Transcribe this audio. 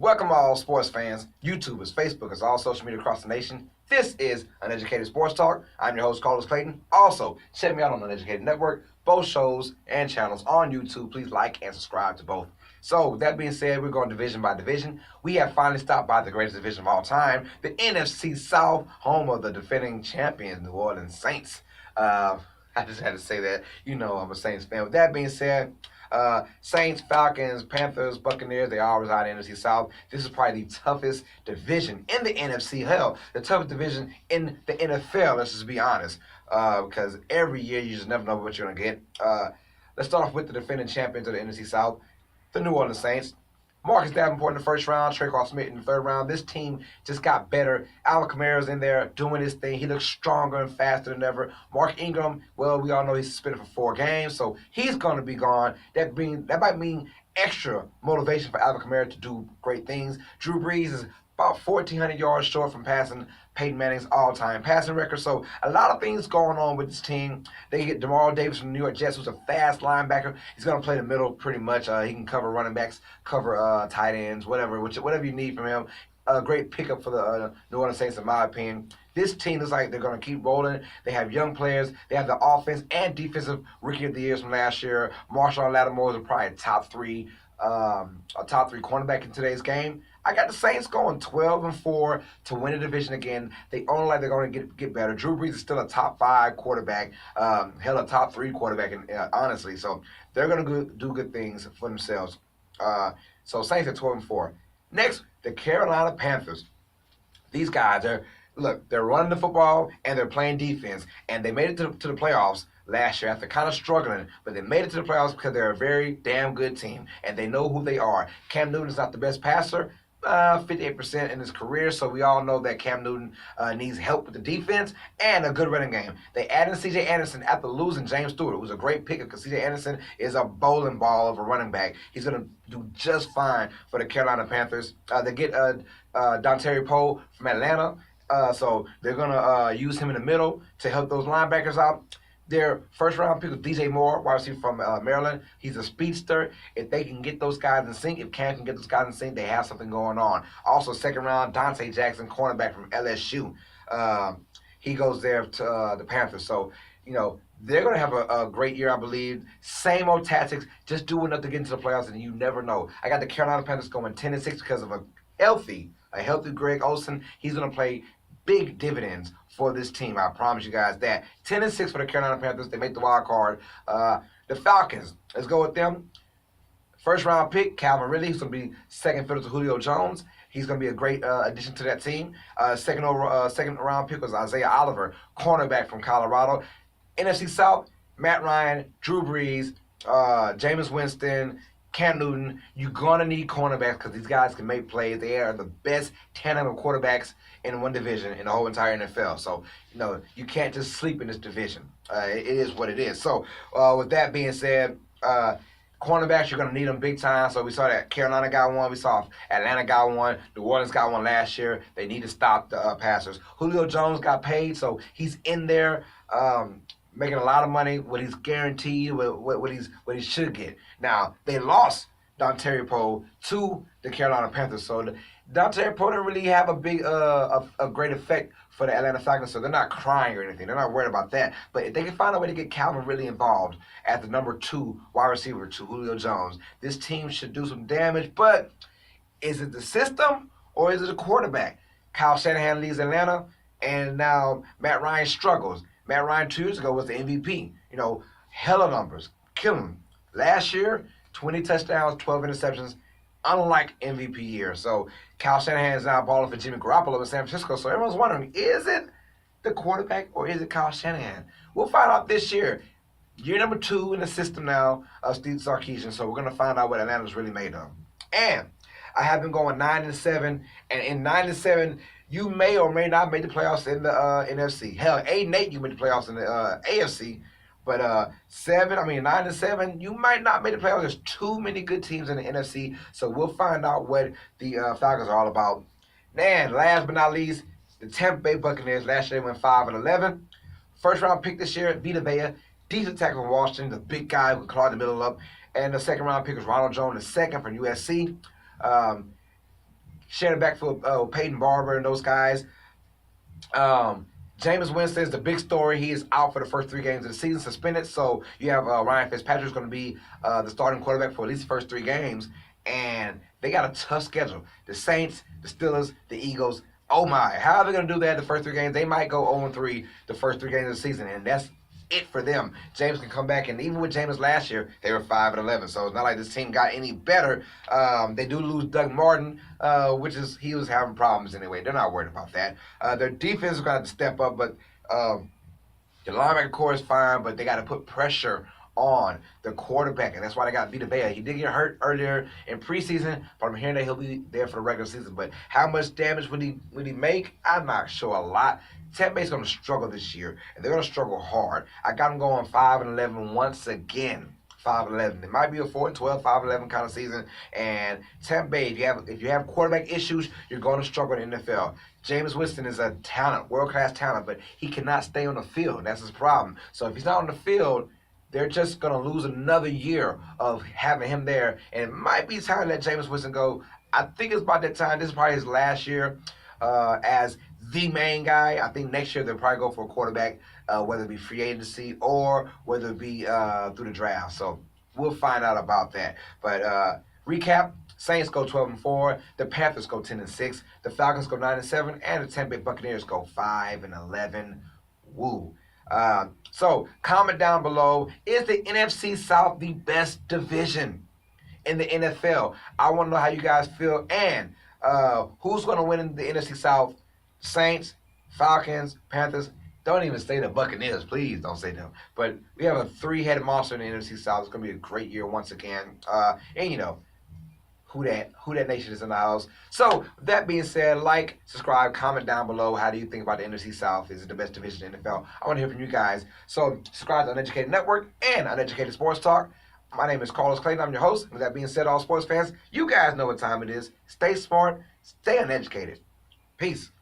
Welcome all sports fans, YouTubers, Facebookers, all social media across the nation. This is Uneducated Sports Talk. I'm your host, Clayton. Also, check me out on Uneducated Network, both shows and channels on YouTube. Please like and subscribe to both. So, with that being said, we're going division by division. We have finally stopped by the greatest division of all time, the NFC South, home of the defending champions, New Orleans Saints. I just had to say that. You know I'm a Saints fan. With that being said, Saints, Falcons, Panthers, Buccaneers, they all reside in the NFC South. This is probably the toughest division in the NFC. Hell, the toughest division in the NFL, let's just be honest. Because every year you just never know what you're going to get. Let's start off with the defending champions of the NFC South, the New Orleans Saints. Marcus Davenport in the first round, Tre'Quan Smith in the third round. This team just got better. Alvin Kamara's in there doing his thing. He looks stronger and faster than ever. Mark Ingram, well, we all know he's suspended for 4 games, so he's going to be gone. That might mean extra motivation for Alvin Kamara to do great things. Drew Brees is about 1,400 yards short from passing Peyton Manning's all-time passing record. So a lot of things going on with this team. They get Demario Davis from the New York Jets, who's a fast linebacker. He's going to play the middle pretty much. He can cover running backs, cover tight ends, whatever you need from him. A great pickup for the New Orleans Saints, in my opinion. This team looks like they're going to keep rolling. They have young players. They have the offense and defensive rookie of the years from last year. Marshawn Lattimore is probably a top three cornerback in today's game. I got the Saints going 12-4 to win the division again. They only like they're going to get better. Drew Brees is still a top 5 quarterback, hell, a top 3 quarterback, honestly. So they're going to do good things for themselves. So Saints at 12-4. Next, the Carolina Panthers. These guys they're running the football and they're playing defense, and they made it to the playoffs last year after kind of struggling, but they made it to the playoffs because they're a very damn good team, and they know who they are. Cam Newton's not the best passer, 58% in his career, so we all know that Cam Newton needs help with the defense and a good running game. They added C.J. Anderson after losing James Stewart, who's a great pickup because C.J. Anderson is a bowling ball of a running back. He's going to do just fine for the Carolina Panthers. They get Dontari Poe from Atlanta, so they're going to use him in the middle to help those linebackers out. Their first-round pick was DJ Moore, wide receiver from Maryland. He's a speedster. If they can get those guys in sync, if Cam can get those guys in sync, they have something going on. Also, second-round, Dante Jackson, cornerback from LSU. He goes there to the Panthers. So, you know, they're going to have a great year, I believe. Same old tactics, just do enough to get into the playoffs, and you never know. I got the Carolina Panthers going 10-6 because of a healthy Greg Olsen. He's going to play big dividends for this team. I promise you guys that. 10-6 for the Carolina Panthers. They make the wild card. The Falcons, let's go with them. First round pick, Calvin Ridley. He's going to be second fiddle to Julio Jones. He's going to be a great addition to that team. Second round pick was Isaiah Oliver, cornerback from Colorado. NFC South, Matt Ryan, Drew Brees, Jameis Winston, Cam Newton. You're going to need cornerbacks because these guys can make plays. They are the best tandem of quarterbacks in one division in the whole entire NFL. So, you know, you can't just sleep in this division. It is what it is. So, with that being said, cornerbacks, you're going to need them big time. So we saw that Carolina got one. We saw Atlanta got one. New Orleans got one last year. They need to stop the passers. Julio Jones got paid, so he's in there making a lot of money, what he's guaranteed, what he should get. Now, they lost Dontari Poe to the Carolina Panthers, so Dontari Poe didn't really have a big, a great effect for the Atlanta Falcons, so they're not crying or anything. They're not worried about that. But if they can find a way to get Calvin really involved at the number 2 wide receiver to Julio Jones, this team should do some damage. But is it the system or is it the quarterback? Kyle Shanahan leaves Atlanta, and now Matt Ryan struggles. Matt Ryan 2 years ago was the MVP. You know, hella numbers, killing him. Last year, 20 touchdowns, 12 interceptions, unlike MVP year. So Kyle Shanahan is now balling for Jimmy Garoppolo in San Francisco. So everyone's wondering, is it the quarterback or is it Kyle Shanahan? We'll find out this year. Year number 2 in the system now of Steve Sarkisian. So we're going to find out what Atlanta's really made of. And I have them going 9-7. And in 9-7, you may or may not make the playoffs in the NFC. Hell, 8-8, you make the playoffs in the AFC. But 9-7, you might not make the playoffs. There's too many good teams in the NFC, so we'll find out what the Falcons are all about. And last but not least, the Tampa Bay Buccaneers. Last year they went 5-11. First round pick this year, Vita Vea, decent tackle from Washington, the big guy who can claw the middle up. And the second round pick was Ronald Jones, the second from USC. sharing the backfield Peyton Barber and those guys. Jameis Winston is the big story. He is out for the first 3 games of the season, suspended. So you have Ryan Fitzpatrick's going to be the starting quarterback for at least the first 3 games. And they got a tough schedule. The Saints, the Steelers, the Eagles. Oh my, how are they going to do that the first 3 games? They might go 0-3 the first 3 games of the season, and that's it for them. James can come back, and even with James last year, they were 5-11. So it's not like this team got any better. They do lose Doug Martin, which is he was having problems anyway. They're not worried about that. Their defense is going to have to step up, but the linebacker core is fine, but they got to put pressure on the quarterback, and that's why they got Vita Vea. He did get hurt earlier in preseason, but I'm hearing that he'll be there for the regular season. But how much damage would he make? I'm not sure. A lot. Tampa Bay's going to struggle this year, and they're going to struggle hard. I got them going 5-11 once again. 5-11. It might be a 4-12, 5-11 kind of season. And Tampa Bay, if you have quarterback issues, you're going to struggle in the NFL. Jameis Winston is a talent, world-class talent, but he cannot stay on the field. That's his problem. So if he's not on the field, they're just going to lose another year of having him there. And it might be time to let Jameis Winston go. I think it's about that time. This is probably his last year as the main guy. I think next year they'll probably go for a quarterback, whether it be free agency or whether it be through the draft. So we'll find out about that. But recap, Saints go 12-4. The Panthers go 10-6. The Falcons go 9-7. And the Tampa Bay Buccaneers go 5-11. Woo. So comment down below, is the NFC South the best division in the NFL? I want to know how you guys feel, and who's going to win in the NFC South? Saints, Falcons, Panthers. Don't even say the Buccaneers. Please don't say them. But we have a 3-headed monster in the NFC South. It's going to be a great year once again. And you know, who that nation is in the house. So that being said, like, subscribe, comment down below. How do you think about the NFC South? Is it the best division in the NFL? I want to hear from you guys. So subscribe to Uneducated Network and Uneducated Sports Talk. My name is Carlos Clayton. I'm your host. With that being said, all sports fans, you guys know what time it is. Stay smart, stay uneducated. Peace.